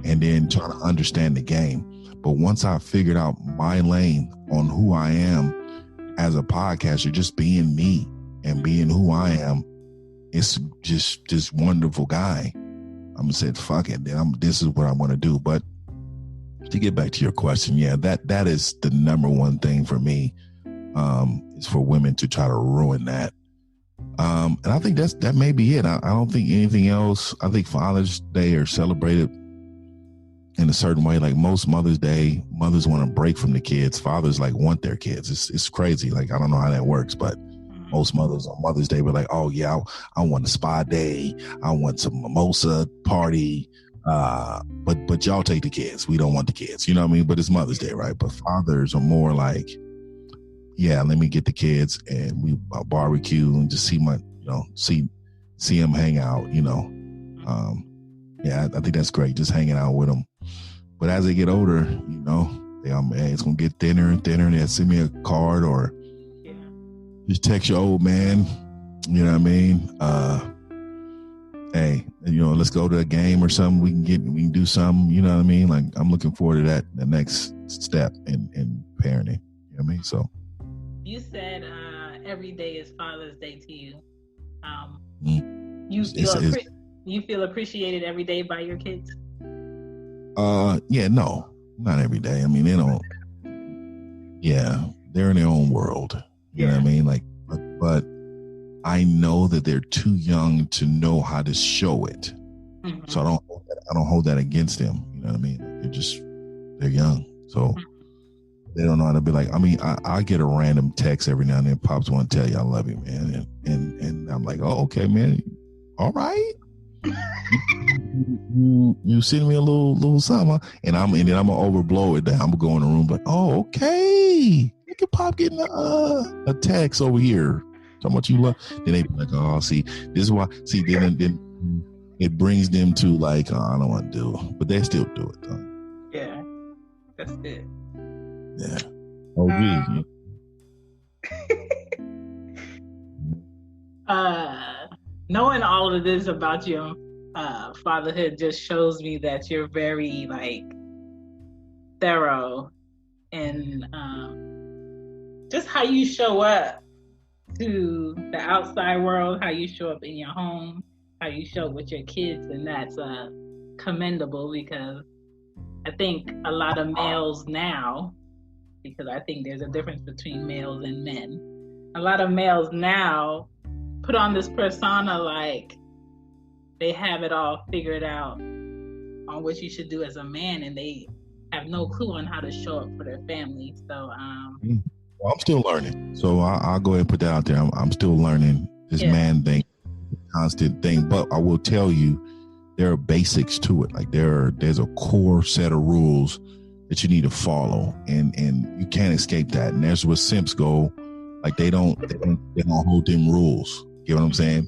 and then trying to understand the game. But once I figured out my lane on who I am as a podcaster, just being me and being who I am, it's just this wonderful guy. I'm gonna say, fuck it, then this is what I want to do. But to get back to your question, yeah, that is the number one thing for me, is for women to try to ruin that. And I think that may be it. I don't think anything else. I think Father's Day are celebrated in a certain way. Like most Mother's Day, mothers want to break from the kids. Fathers like want their kids. It's crazy. Like, I don't know how that works, but most mothers on Mother's Day were like, oh yeah, I want a spa day. I want some mimosa party. But y'all take the kids. We don't want the kids. You know what I mean? But it's Mother's Day, right? But fathers are more like, yeah, let me get the kids and we barbecue and just see see them hang out, Yeah, I think that's great. Just hanging out with them. But as they get older, it's going to get thinner and thinner. And they'll send me a card or just text your old man. You know what I mean? Hey, let's go to a game or something. We can do something. You know what I mean? Like, I'm looking forward to the next step in parenting. You know what I mean? So. You said every day is Father's Day to you. You feel appreciated every day by your kids? Yeah, no, not every day. I mean, they don't. Yeah, they're in their own world. You know what I mean? Like, but I know that they're too young to know how to show it. Mm-hmm. So I don't hold that against them. You know what I mean? They're young, so they don't know how to be like. I mean, I get a random text every now and then. Pops want to tell you I love you, man, and I'm like, oh, okay, man, all right. you send me a little something, and then I'm gonna overblow it down. I'm gonna go in the room like, oh, okay, look at Pop getting a text over here. How much you love? Then they be like, oh, see, this is why. See, then it brings them to like, oh, I don't want to do it, but they still do it though. Yeah, that's it. Yeah. Oh, knowing all of this about your fatherhood just shows me that you're very like thorough in just how you show up to the outside world, how you show up in your home, how you show up with your kids, and that's commendable, because I think a lot of males now, because I think there's a difference between males and men, a lot of males now put on this persona like they have it all figured out on what you should do as a man, and they have no clue on how to show up for their family. So well, I'm still learning, so I'll go ahead and put that out there. I'm still learning this man thing, constant thing, but I will tell you there are basics to it. Like there's a core set of rules that you need to follow, and you can't escape that. And that's where simps go. Like they don't hold them rules. You know what I'm saying?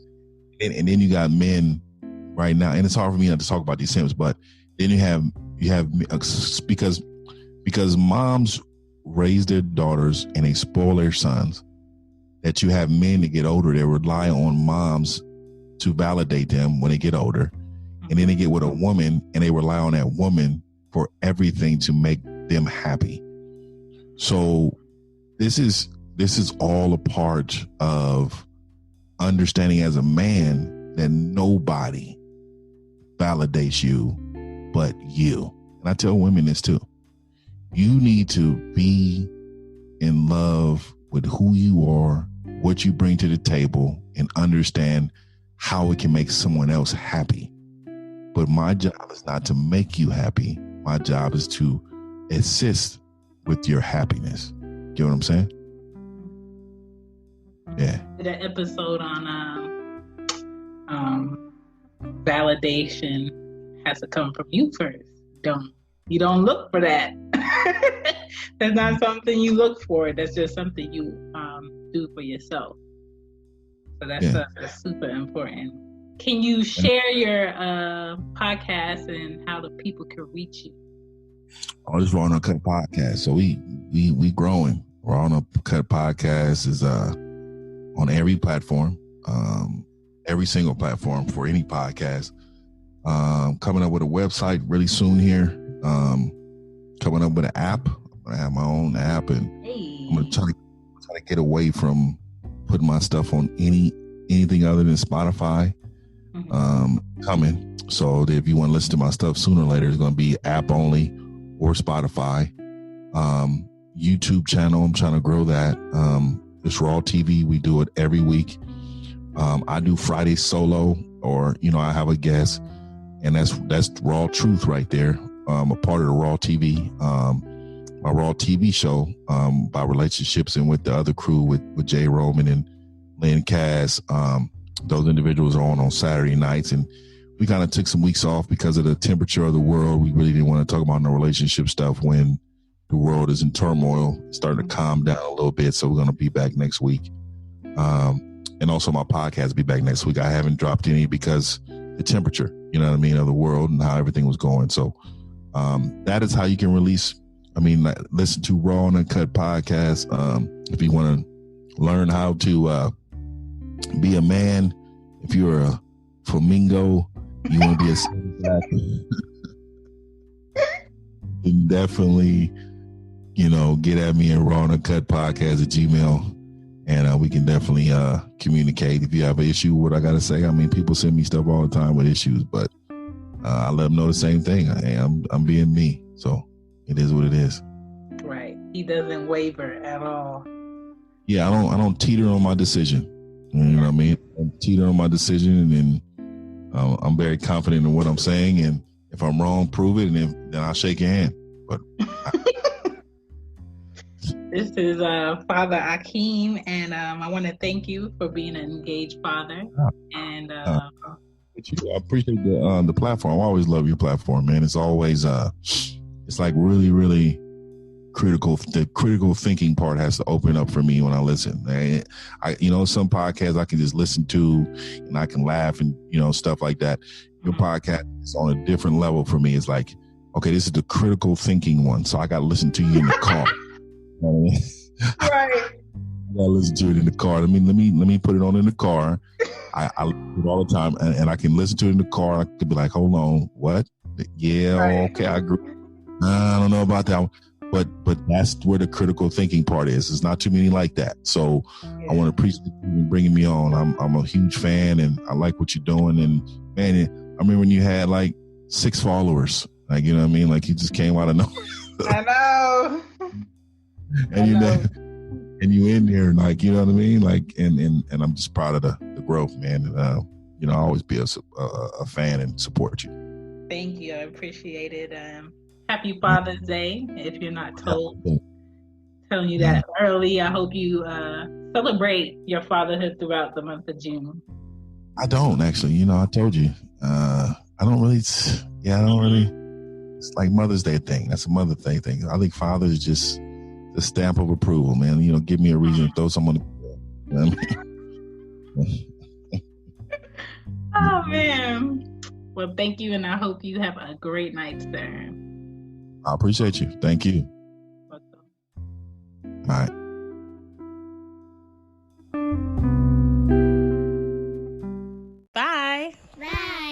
And then you got men right now, and it's hard for me not to talk about these simps, but then you have because moms raise their daughters and they spoil their sons, that you have men that get older that rely on moms to validate them when they get older, and then they get with a woman and they rely on that woman for everything to make them happy. So this is all a part of understanding as a man that nobody validates you but you. And I tell women this too. You need to be in love with who you are, what you bring to the table, and understand how it can make someone else happy. But my job is not to make you happy. My job is to assist with your happiness. Get what I'm saying? Yeah. Did an episode on validation has to come from you first. You don't look for that. That's not something you look for. That's just something you do for yourself. So that's super important. Can you share your podcast and how the people can reach you? Oh, this Raw Uncut podcast. So we growing. Raw Uncut podcast is on every platform, every single platform for any podcast. Coming up with a website really soon here. Coming up with an app. I'm gonna have my own app, and I'm gonna try to get away from putting my stuff on anything other than Spotify. Coming. So if you want to listen to my stuff sooner or later, it's gonna be app only or Spotify. YouTube channel, I'm trying to grow that. It's Raw TV. We do it every week. I do Friday solo, or I have a guest, and that's Raw Truth right there. a part of the Raw TV, my Raw TV show about relationships, and with the other crew with Jay Roman and Lynn Cass. Those individuals are on Saturday nights, and we kind of took some weeks off because of the temperature of the world. We really didn't want to talk about no relationship stuff when the world is in turmoil. It's starting to calm down a little bit, so we're going to be back next week. And also my podcast will be back next week. I haven't dropped any because the temperature, you know what I mean, of the world and how everything was going. So that is how you can listen to Raw and Uncut podcast. If you want to learn how to be a man, if you're a flamingo, you want to be a then definitely, get at me at Raw and Uncut podcast at Gmail. And we can definitely communicate if you have an issue with what I got to say. I mean, people send me stuff all the time with issues, but I let them know the same thing. I'm being me. So it is what it is. Right. He doesn't waver at all. Yeah, I don't teeter on my decision. You know what I mean? I teeter on my decision, and I'm very confident in what I'm saying. And if I'm wrong, prove it, and then I'll shake your hand. But this is Father Akeem, and I want to thank you for being an engaged father. And I appreciate the platform. I always love your platform, man. It's always it's like really, really critical. The critical thinking part has to open up for me when I listen. Some podcasts I can just listen to and I can laugh and stuff like that. Your podcast is on a different level for me. It's like, okay, this is the critical thinking one, so I got to listen to you in the car. Right. I gotta listen to it in the car. Let me put it on in the car. I listen to it all the time, and I can listen to it in the car. I could be like, hold on, what? Yeah, right. Okay, I agree. I don't know about that one. But that's where the critical thinking part is. There's not too many like that. So yeah. I want to appreciate you bringing me on. I'm a huge fan, and I like what you're doing. And man, I remember when you had like 6 followers. Like, you know what I mean? Like you just came out of nowhere. I know. And you in there, like, you know what I mean? Like, and I'm just proud of the growth, man. And, I'll always be a fan and support you. Thank you. I appreciate it. Happy Father's Day. If you're not telling you that early, I hope you celebrate your fatherhood throughout the month of June. I don't actually, I told you, I don't really, it's like Mother's Day thing. That's a Mother Day thing. I think Father is just the stamp of approval, man. Give me a reason to throw someone. Oh, man. Well, thank you, and I hope you have a great night, sir. I appreciate you. Thank you. All right. Bye. Bye.